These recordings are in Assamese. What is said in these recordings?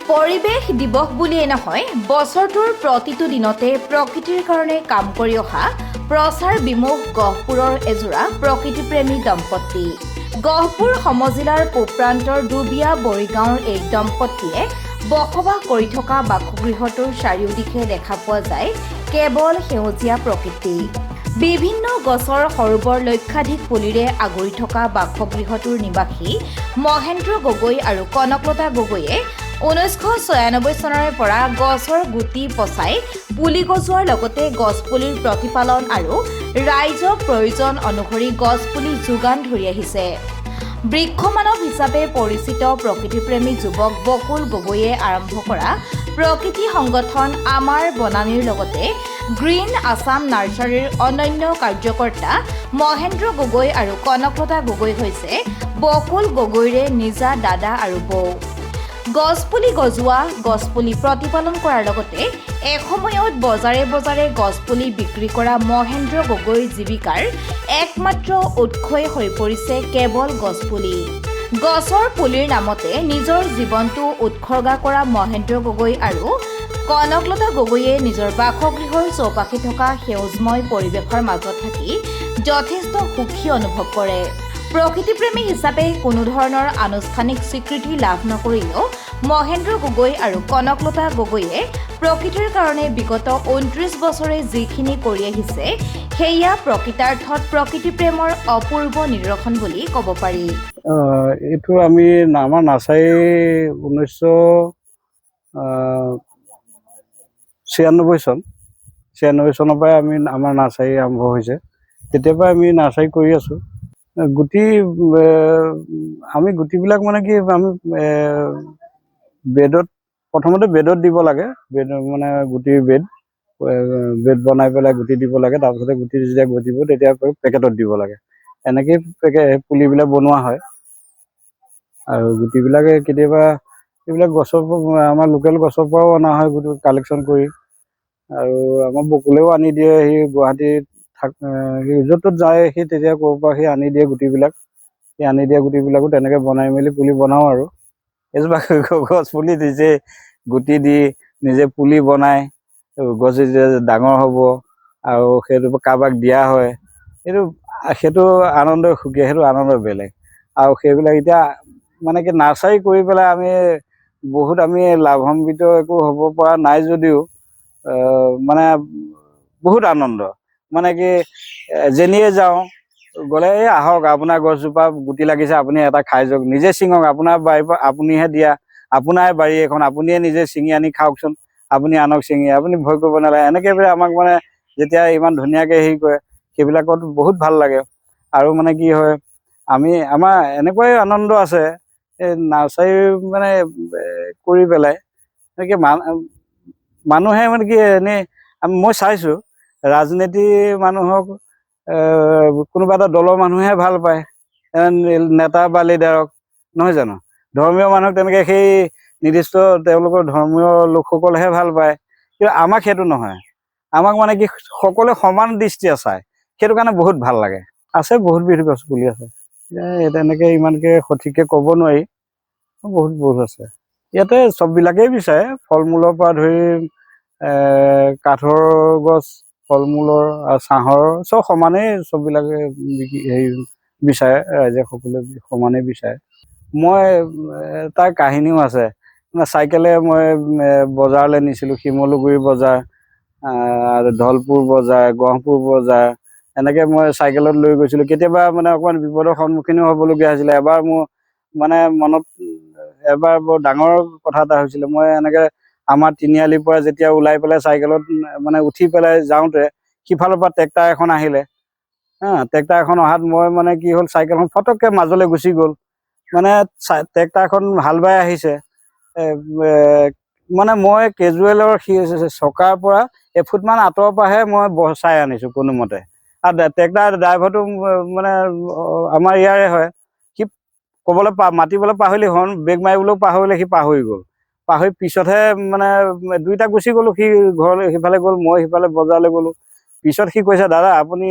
পৰিৱেশ দিৱস বুলিয়েই নহয়, বছৰটোৰ প্ৰতিটো দিনতে প্ৰকৃতিৰ কাৰণে কাম কৰি অহা প্ৰচাৰ বিমুখ গহপুৰৰ এযোৰা প্ৰকৃতিপ্ৰেমী দম্পতী। গহপুৰ সমজিলাৰ পূবপ্ৰান্তৰ দুবিয়া বৰিগাঁৱৰ এই দম্পতীয়ে বসবাস কৰি থকা বাসগৃহটোৰ চাৰিওদিশে দেখা পোৱা যায় কেৱল সেউজীয়া প্ৰকৃতি। বিভিন্ন গছৰ সৰু-বৰ লক্ষাধিক পুলিৰে আগুৰি থকা বাসগৃহটোৰ নিবাসী মহেন্দ্ৰ গগৈ আৰু কনকলতা গগৈয়ে 1996 চনৰে পৰা গছৰ গুটি পচাই পুলি গজোৱাৰ লগতে গছপুলিৰ প্ৰতিপালন আৰু ৰাইজক প্ৰয়োজন অনুসৰি গছপুলি যোগান ধৰি আহিছে। বৃক্ষমানৱ হিচাপে পৰিচিত প্ৰকৃতিপ্ৰেমী যুৱক বকুল গগৈয়ে আৰম্ভ কৰা প্ৰকৃতি সংগঠন আমাৰ বনানীৰ লগতে গ্ৰীণ আছাম নাৰ্চাৰীৰ অনন্য কাৰ্যকৰ্তা মহেন্দ্ৰ গগৈ আৰু কনকলতা গগৈ হৈছে বকুল গগৈৰে নিজা দাদা আৰু বৌ। গছপুলি গজোৱা, গছপুলি প্ৰতিপালন কৰাৰ লগতে এসময়ত বজাৰে বজাৰে গছপুলি বিক্ৰী কৰা মহেন্দ্ৰ গগৈৰ জীৱিকাৰ একমাত্ৰ উৎসই হৈ পৰিছে কেৱল গছপুলি। গছৰ পুলিৰ নামতে নিজৰ জীৱনটো উৎসৰ্গা কৰা মহেন্দ্ৰ গগৈ আৰু কনকলতা গগৈয়ে নিজৰ বাসগৃহৰ চৌপাশে থকা সেউজময় পৰিৱেশৰ মাজত থাকি যথেষ্ট সুখী অনুভৱ কৰে। প্ৰকৃতিপ্ৰেমী হিচাপে কোনো ধৰণৰ আনুষ্ঠানিক স্বীকৃতি লাভ নকৰিলেও মহেন্দ্ৰ গগৈ আৰু কনকলতা গগৈয়ে প্ৰকৃতিৰ কাৰণে বিগত 29 বছৰে যিখিনি কৰি আহিছে সেয়া প্ৰকৃতাৰ্থত প্ৰকৃতিপ্ৰেমৰ অপূৰ্ব নিদৰ্শন বুলি ক'ব পাৰি। এইটো আমি আমাৰ নাৰ্চাৰী 1996 চনৰ পৰাই আমাৰ নাৰ্চাৰী আৰম্ভ হৈছে। তেতিয়াৰ পৰাই আমি নাৰ্চাৰী কৰি আছোঁ। আমি গুটিবিলাক মানে কি আমি বেডত প্ৰথমতে বেডত দিব লাগে। বেড মানে গুটিৰ বেড বনাই পেলাই গুটি দিব লাগে। তাৰপিছতে গুটি যেতিয়া গজিব তেতিয়া পেকেটত দিব লাগে। এনেকেই পুলিবিলাক বনোৱা হয়। আৰু গুটিবিলাকে কেতিয়াবা এইবিলাক গছৰ আমাৰ লোকেল গছৰ পৰাও অনা হয় গুটি কালেকশ্যন কৰি। আৰু আমাৰ বকুলেও আনি দিয়ে, সি গুৱাহাটীত সি য'ত ত'ত যায়, সি তেতিয়া ক'ৰ পৰা সি আনি দিয়ে গুটিবিলাক। সেই আনি দিয়া গুটিবিলাকো তেনেকৈ বনাই মেলি পুলি বনাওঁ। আৰু এজোপা গছ পুলি নিজে গুটি দি নিজে পুলি বনাই গছ ডাঙৰ হ'ব আৰু সেইটো কাৰোবাক দিয়া হয়, সেইটো আনন্দ সুকীয়া, সেইটো আনন্দ বেলেগ। আৰু সেইবিলাক এতিয়া মানে কি নাৰ্চাৰী কৰি পেলাই আমি লাভান্বিত একো হ'ব পৰা নাই যদিও মানে বহুত আনন্দ। মানে কি যেনিয়ে যাওঁ গ'লে এই আহক আপোনাৰ গছজোপা গুটি লাগিছে, আপুনি এটা খাই যাওক, নিজে ছিঙক, আপোনাৰ বাৰীৰ পৰা আপুনিহে দিয়া, আপোনাৰ বাৰী এখন আপুনিয়ে নিজে ছিঙি আনি খাওকচোন, আপুনি আনক ছিঙি, আপুনি ভয় কৰিব নালাগে। এনেকৈ আমাক মানে যেতিয়া ইমান ধুনীয়াকৈ হেৰি কৰে সেইবিলাকত বহুত ভাল লাগে। আৰু মানে কি হয় আমাৰ এনেকুৱাই আনন্দ আছে এই নাৰ্চাৰী মানে কৰি পেলাই। এনেকৈ মানুহে মানে কি এনেই মই চাইছোঁ ৰাজনীতি মানুহক কোনোবা এটা দলৰ মানুহে ভাল পায়, নেতা বা লিডাৰক, নহয় জানো? ধৰ্মীয় মানুহক তেনেকৈ সেই নিৰ্দিষ্ট তেওঁলোকৰ ধৰ্মীয় লোকসকলেহে ভাল পায়। কিন্তু আমাক সেইটো নহয়। আমাক মানে কি সকলোৱে সমান দৃষ্টিৰে চায়, সেইটো কাৰণে বহুত ভাল লাগে। আছে বহুত বিধ গছ পুলি আছে, তেনেকৈ ইমানকৈ সঠিককৈ ক'ব নোৱাৰি, বহুত আছে। ইয়াতে চববিলাকেই বিচাৰে, ফল মূলৰ পৰা ধৰি কাঠৰ গছ, ফল মূলৰ আৰু ছাঁহৰ চব সমানেই চববিলাকে হেৰি বিচাৰে, ৰাইজে সকলোৱে সমানেই বিচাৰে। মই তাৰ কাহিনীও আছে। চাইকেলে মই বজাৰলৈ নিছিলোঁ, শিমলুগুৰি বজাৰ আৰু ধলপুৰ বজাৰ, গহপুৰ বজাৰ, এনেকৈ মই চাইকেলত লৈ গৈছিলোঁ। কেতিয়াবা মানে অকণমান বিপদৰ সন্মুখীনো হ'বলগীয়া হৈছিলে। এবাৰ মোৰ মানে মনত এবাৰ বৰ ডাঙৰ কথা এটা হৈছিলে। মই এনেকৈ আমাৰ তিনিআলিৰ পৰা যেতিয়া ওলাই পেলাই চাইকেলত মানে উঠি পেলাই যাওঁতে সিফালৰ পৰা ট্ৰেক্টাৰ এখন আহিলে। ট্ৰেক্টাৰ এখন অহাত মই মানে কি হ'ল, চাইকেলখন ফটককৈ মাজলৈ গুচি গ'ল। মানে ট্ৰেক্টাৰখন হাল বাই আহিছে, মানে মই কেজুৱেলৰ চকাৰ পৰা এফুটমান আঁতৰৰ পৰাহে মই বচাই আনিছোঁ কোনোমতে। আৰু ট্ৰেক্টাৰ ড্ৰাইভাৰটো মানে আমাৰ ইয়াৰে হয়, সি ক'বলৈ মাতিবলৈ পাহৰিলে, হৰ্ণ ব্ৰেক মাৰিবলৈও পাহৰিলে, সি পাহৰি গ'ল। পাহৰি পিছতহে মানে দুইটা গুচি গ'লোঁ। সি ঘৰলৈ সিফালে গ'ল, মই সিফালে বজাৰলৈ গ'লোঁ। পিছত সি কৈছে, দাদা আপুনি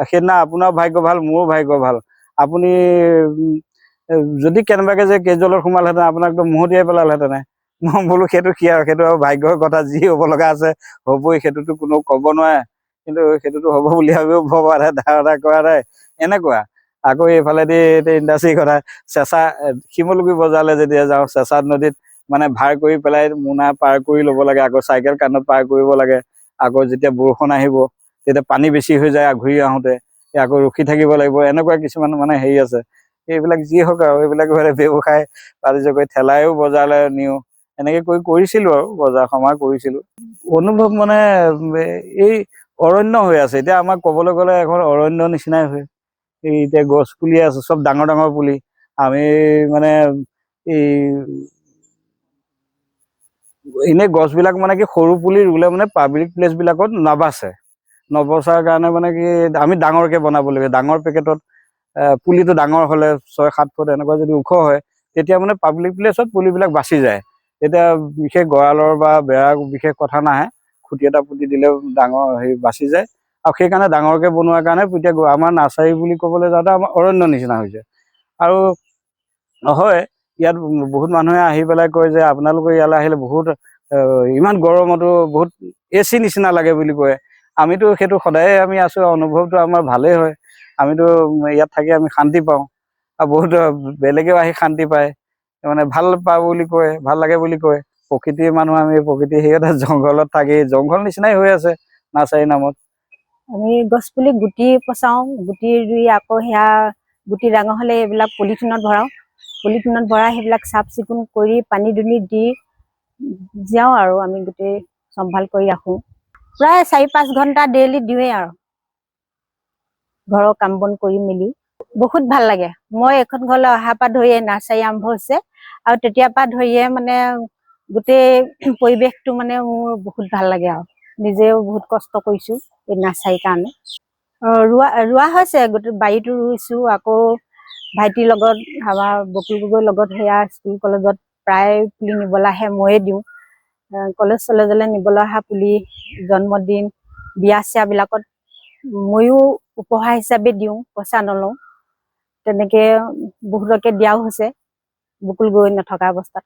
সেইদিনা আপোনাৰ ভাগ্য ভাল, মোৰো ভাগ্য ভাল, আপুনি যদি কেনেবাকে যে কেজলত সোমালহেঁতেন আপোনাক একদম মহতিয়াই পেলালেহেঁতেন। মই বোলো সেইটো কি আৰু, সেইটো আৰু ভাগ্যৰ কথা, যি হ'ব লগা আছে হ'বই, সেইটোতো কোনো ক'ব নোৱাৰে। কিন্তু সেইটোতো হ'ব বুলি ভাবিও ভবা নাই, ধাৰণা কৰা নাই, এনেকুৱা। আকৌ এইফালেদি ইণ্ডাষ্ট্ৰিৰ কথা, চেঁচা শিমলুগুৰি বজাৰলৈ যেতিয়া যাওঁ, চেঁচা নদীত মানে ভাৰ কৰি পেলাই মোনা পাৰ কৰি ল'ব লাগে, আকৌ চাইকেল কাণত পাৰ কৰিব লাগে। আকৌ যেতিয়া বৰষুণ আহিব তেতিয়া পানী বেছি হৈ যায়, ঘূৰি আহোঁতে আকৌ ৰখি থাকিব লাগিব। এনেকুৱা কিছুমান মানে হেৰি আছে। এইবিলাক যি হওক আৰু, এইবিলাক মানে ব্যৱসায় বাণিজ্য কৰি ঠেলাইও বজাৰলৈ নিওঁ, এনেকে কৰিছিলো আৰু বজাৰ সমাৰ কৰিছিলো। অনুভৱ মানে এই অৰণ্য হৈ আছে এতিয়া, আমাক ক'বলৈ গ'লে এখন অৰণ্য নিচিনাই হয়। এই এতিয়া গছ পুলি আছে, চব ডাঙৰ ডাঙৰ পুলি। আমি মানে এই এনে গছবিলাক মানে কি সৰু পুলি ৰুলে মানে পাব্লিক প্লেচ বিলাকত নবচাৰ কাৰণে মানে কি আমি ডাঙৰকে বনাব লাগে। ডাঙৰ পেকেটত পুলিটো ডাঙৰ হলে 6-7 ফুট এনেকুৱা যদি ওখ হয়, তেতিয়া মানে পাব্লিক প্লেচত পুলিবিলাক বাচি যায়। তেতিয়া বিশেষ গঁৰালৰ বা বেৰা বিশেষ কথা নাহে, খুঁটি এটা পুতি দিলেও ডাঙৰ হেৰি বাচি যায়। আৰু সেইকাৰণে ডাঙৰকে বনোৱাৰ কাৰণে এতিয়া আমাৰ নাৰ্চাৰী বুলি ক'বলৈ যাওঁতে আমাৰ অৰণ্য নিচিনা হৈছে। আৰু হয়, ইয়াত বহুত মানুহে আহি পেলাই কয় যে আপোনালোকৰ ইয়ালৈ আহিলে বহুত ইমান গৰমতো বহুত AC নিচিনা লাগে বুলি কয়। আমিতো সেইটো সদায়ে আমি আছো, অনুভৱটো আমাৰ ভালেই হয়। আমিতো ইয়াত থাকি আমি শান্তি পাওঁ, আৰু বহুত বেলেগেও আহি শান্তি পায়, মানে ভাল পাওঁ বুলি কয়, ভাল লাগে বুলি কয়। প্ৰকৃতিৰ মানুহ আমি, প্ৰকৃতি সেইতে জংঘলত থাকি জংঘল নিচিনাই হৈ আছে নাৰ্চাৰী নামত। আমি গছ পুলি গুটি পচাওঁ, গুটি ৰুই আকৌ সেয়া গুটি ডাঙৰ হ'লে এইবিলাক পলিথিনত ভৰাওঁ। পলিথিনত ভৰাই সেইবিলাক চাফ চিকুণ কৰি পানী দুনি দি যাওঁ আৰু আমি গোটেই চম্ভাল কৰি ৰাখোঁ। প্ৰায় 4-5 ঘণ্টা ডেইলি দিওঁৱেই আৰু ঘৰৰ কাম বন কৰি মেলি। বহুত ভাল লাগে। মই এখন ঘৰলৈ অহাৰ পৰা ধৰিয়ে নাৰ্চাৰী আৰম্ভ হৈছে, আৰু তেতিয়াৰ পৰা ধৰিয়ে মানে গোটেই পৰিৱেশটো মানে মোৰ বহুত ভাল লাগে। আৰু নিজেও বহুত কষ্ট কৰিছোঁ এই নাৰ্চাৰীৰ কাৰণে। ৰোৱা হৈছে, গোটেই বাৰীটো ৰুইছোঁ। আকৌ ভাইটিৰ লগত, আমাৰ বকুল গগৈৰ লগত সেয়া স্কুল কলেজত প্ৰায় পুলি নিবলৈ আহে, ময়ে দিওঁ। কলেজ চলেজলৈ নিবলৈ অহা পুলি, জন্মদিন, বিয়া চিয়াবিলাকত ময়ো উপহাৰ হিচাপে দিওঁ, পইচা নলওঁ। তেনেকে বহুতকে দিয়াও হৈছে বকুল গগৈ নথকা অৱস্থাত।